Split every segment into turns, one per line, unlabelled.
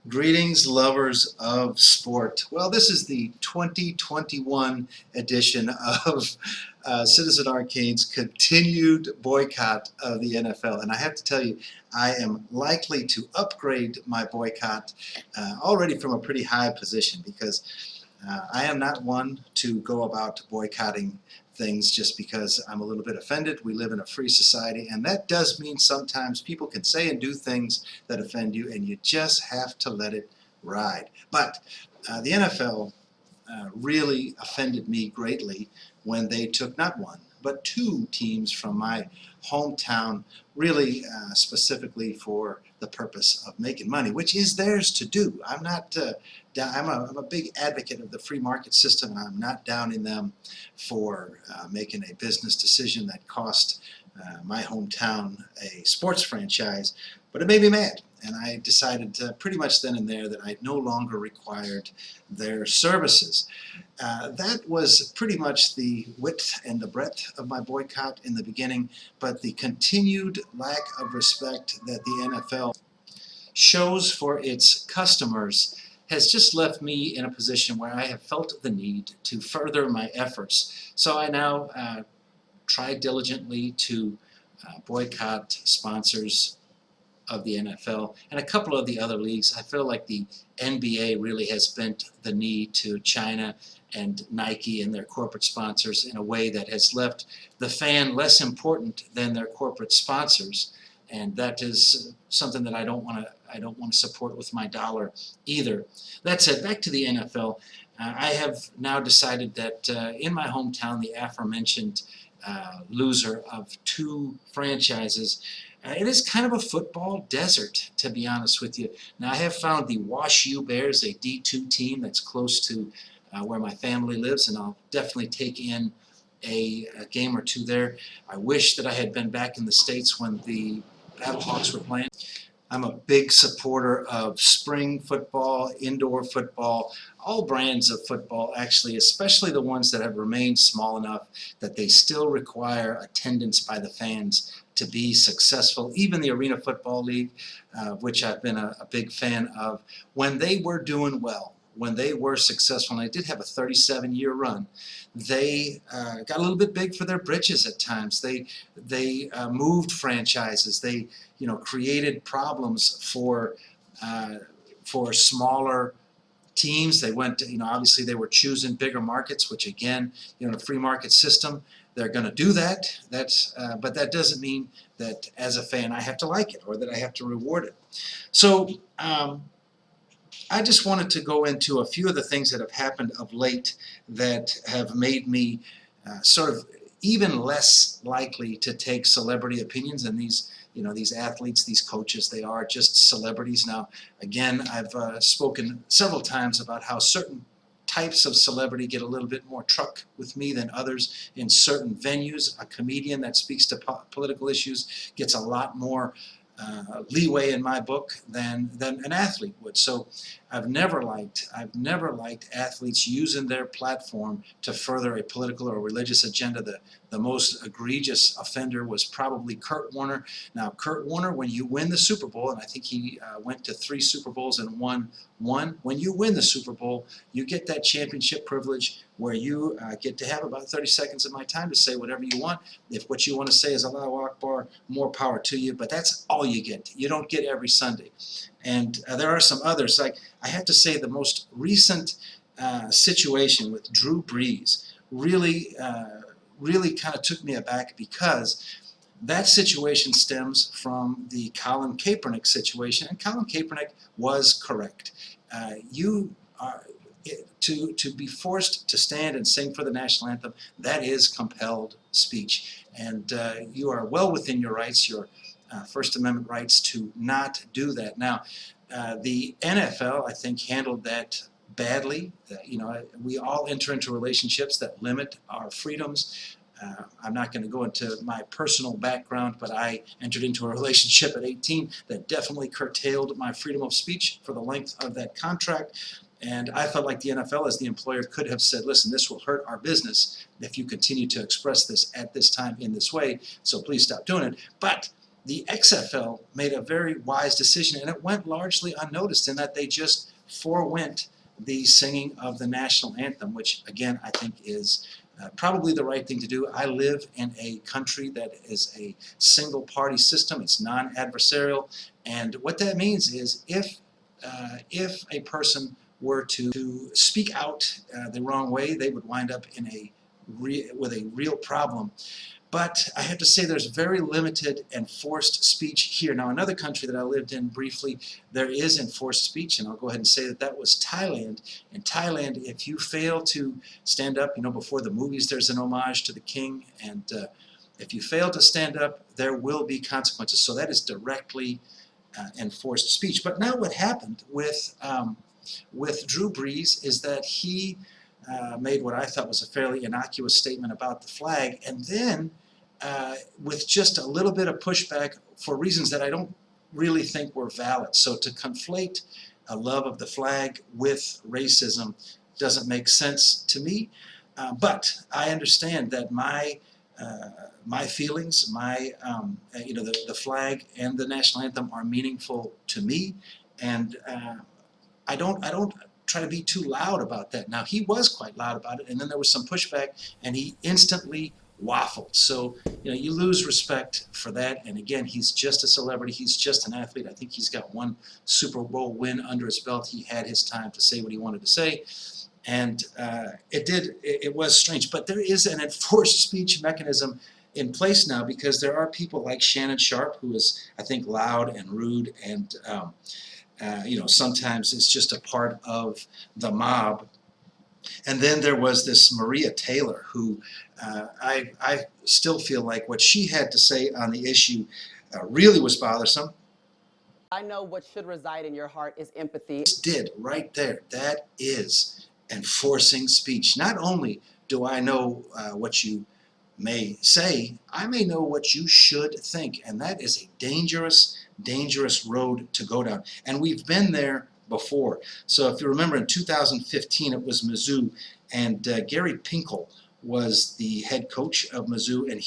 Greetings, lovers of sport. Well, this is the 2021 edition of Citizen Arcane's continued boycott of the NFL. And I have to tell you, I am likely to upgrade my boycott already from a pretty high position because I am not one to go about boycotting things just because I'm a little bit offended. We live in a free society, and that does mean sometimes people can say and do things that offend you, and you just have to let it ride. But the NFL really offended me greatly when they took not one, but two teams from my hometown, really specifically for the purpose of making money, which is theirs to do. I'm not I'm a big advocate of the free market system, and I'm not downing them for making a business decision that cost my hometown a sports franchise, but it made me mad. And I decided pretty much then and there that I no longer required their services. That was pretty much the width and the breadth of my boycott in the beginning, but the continued lack of respect that the NFL shows for its customers has just left me in a position where I have felt the need to further my efforts. So I now try diligently to boycott sponsors of the NFL and a couple of the other leagues. I feel like the NBA really has bent the knee to China and Nike and their corporate sponsors in a way that has left the fan less important than their corporate sponsors, and that is something that I don't want to support with my dollar either. That said, back to the NFL. I have now decided that in my hometown, the aforementioned loser of two franchises, it is kind of a football desert, to be honest with you. Now, I have found the Wash U Bears, a D2 team that's close to where my family lives, and I'll definitely take in a game or two there. I wish that I had been back in the States when the Battlehawks were playing. I'm a big supporter of spring football, indoor football, all brands of football actually, especially the ones that have remained small enough that they still require attendance by the fans to be successful. Even the Arena Football League, which I've been a big fan of, when they were doing well, when they were successful, and they did have a 37-year run, they got a little bit big for their britches at times. They moved franchises. They created problems for smaller teams. They went to, obviously they were choosing bigger markets, which again, in a free market system, they're going to do that. But that doesn't mean that as a fan I have to like it or that I have to reward it. So I just wanted to go into a few of the things that have happened of late that have made me sort of even less likely to take celebrity opinions. And these athletes, these coaches, they are just celebrities. Now, again, I've spoken several times about how certain types of celebrity get a little bit more truck with me than others in certain venues. A comedian that speaks to political issues gets a lot more leeway in my book than an athlete would. So I've never liked athletes using their platform to further a political or religious agenda. The most egregious offender was probably Kurt Warner. Now, Kurt Warner, when you win the Super Bowl, and I think he went to 3 Super Bowls and won one, when you win the Super Bowl, you get that championship privilege where you get to have about 30 seconds of my time to say whatever you want. If what you want to say is Allahu Akbar, more power to you, but that's all you get. You don't get every Sunday. And there are some others. Like, I have to say the most recent situation with Drew Brees really kind of took me aback, because that situation stems from the Colin Kaepernick situation, and Colin Kaepernick was correct. To be forced to stand and sing for the national anthem, that is compelled speech, and you are well within your rights, your First Amendment rights, to not do that. Now, the NFL, I think, handled that badly. We all enter into relationships that limit our freedoms. I'm not going to go into my personal background, but I entered into a relationship at 18 that definitely curtailed my freedom of speech for the length of that contract. And I felt like the NFL, as the employer, could have said, listen, this will hurt our business if you continue to express this at this time in this way, so please stop doing it. But the XFL made a very wise decision, and it went largely unnoticed in that they just forewent the singing of the national anthem, which again I think is probably the right thing to do. I live in a country that is a single party system. It's non-adversarial, and what that means is if a person were to speak out the wrong way, they would wind up in with a real problem. But I have to say there's very limited enforced speech here. Now, another country that I lived in briefly, there is enforced speech, and I'll go ahead and say that that was Thailand. In Thailand, if you fail to stand up, before the movies there's an homage to the king, and if you fail to stand up, there will be consequences. So that is directly enforced speech. But now what happened with Drew Brees is that he made what I thought was a fairly innocuous statement about the flag, and then with just a little bit of pushback for reasons that I don't really think were valid. So to conflate a love of the flag with racism doesn't make sense to me. But I understand that my feelings, the flag and the national anthem are meaningful to me, and I don't try to be too loud about that. Now, he was quite loud about it, and then there was some pushback, and he instantly waffled. So, you lose respect for that. And again, he's just a celebrity. He's just an athlete. I think he's got one Super Bowl win under his belt. He had his time to say what he wanted to say. And it was strange. But there is an enforced speech mechanism in place now, because there are people like Shannon Sharp, who is, I think, loud and rude, and sometimes it's just a part of the mob. And then there was this Maria Taylor, who I still feel like what she had to say on the issue really was bothersome.
I know what should reside in your heart is empathy.
Did right there. That is enforcing speech. Not only do I know what you may say, I may know what you should think, and that is a dangerous road to go down. And we've been there before. So if you remember, in 2015 it was Mizzou, and Gary Pinkle was the head coach of Mizzou, and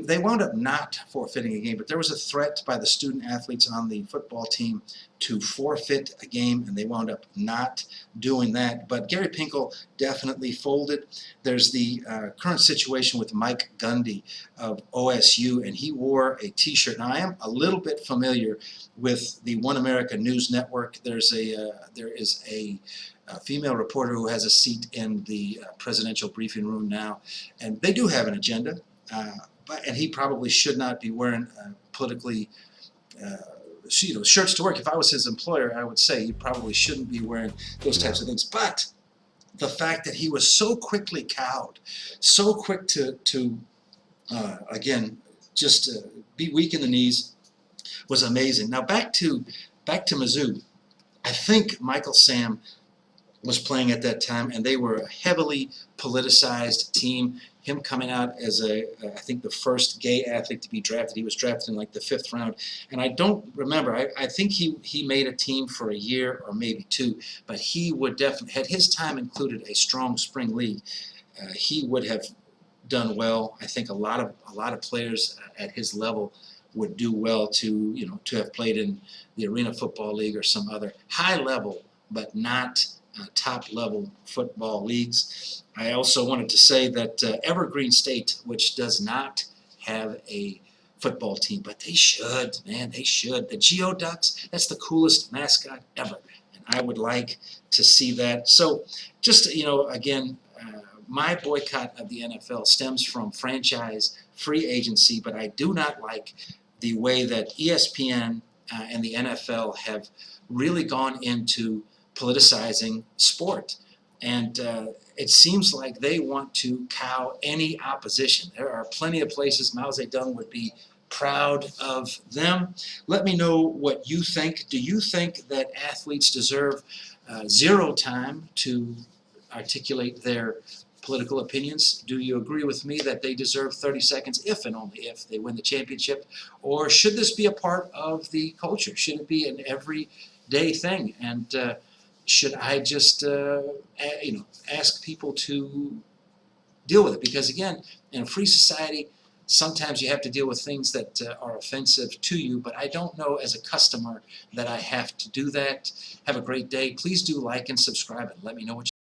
they wound up not forfeiting a game, but there was a threat by the student athletes on the football team to forfeit a game, and they wound up not doing that. But Gary Pinkle definitely folded. There's the current situation with Mike Gundy of OSU, and he wore a t-shirt. Now, I am a little bit familiar with the One America News Network. There is a female reporter who has a seat in the presidential briefing room now, and they do have an agenda, and he probably should not be wearing politically shirts to work. If I was his employer, I would say you probably shouldn't be wearing those types of things. But the fact that he was so quickly cowed, so quick to again, just be weak in the knees, was amazing. Now back to Mizzou. I think Michael Sam was playing at that time, and they were a heavily politicized team. Him coming out as I think the first gay athlete to be drafted. He was drafted in like the 5th round, and I don't remember. I think he made a team for a year or maybe 2, but he would definitely, had his time included a strong spring league, he would have done well. I think a lot of players at his level would do well to have played in the Arena Football League or some other high level, but not top-level football leagues. I also wanted to say that Evergreen State, which does not have a football team, but they should, man, they should. The Geoducks, that's the coolest mascot ever, and I would like to see that. So just, again, my boycott of the NFL stems from franchise free agency, but I do not like the way that ESPN and the NFL have really gone into politicizing sport, and it seems like they want to cow any opposition. There are plenty of places Mao Zedong would be proud of them. Let me know what you think. Do you think that athletes deserve zero time to articulate their political opinions? Do you agree with me that they deserve 30 seconds if and only if they win the championship? Or should this be a part of the culture? Should it be an everyday thing? And should I just ask people to deal with it? Because again, in a free society, sometimes you have to deal with things that are offensive to you, but I don't know as a customer that I have to do that. Have a great day. Please do like and subscribe and let me know what you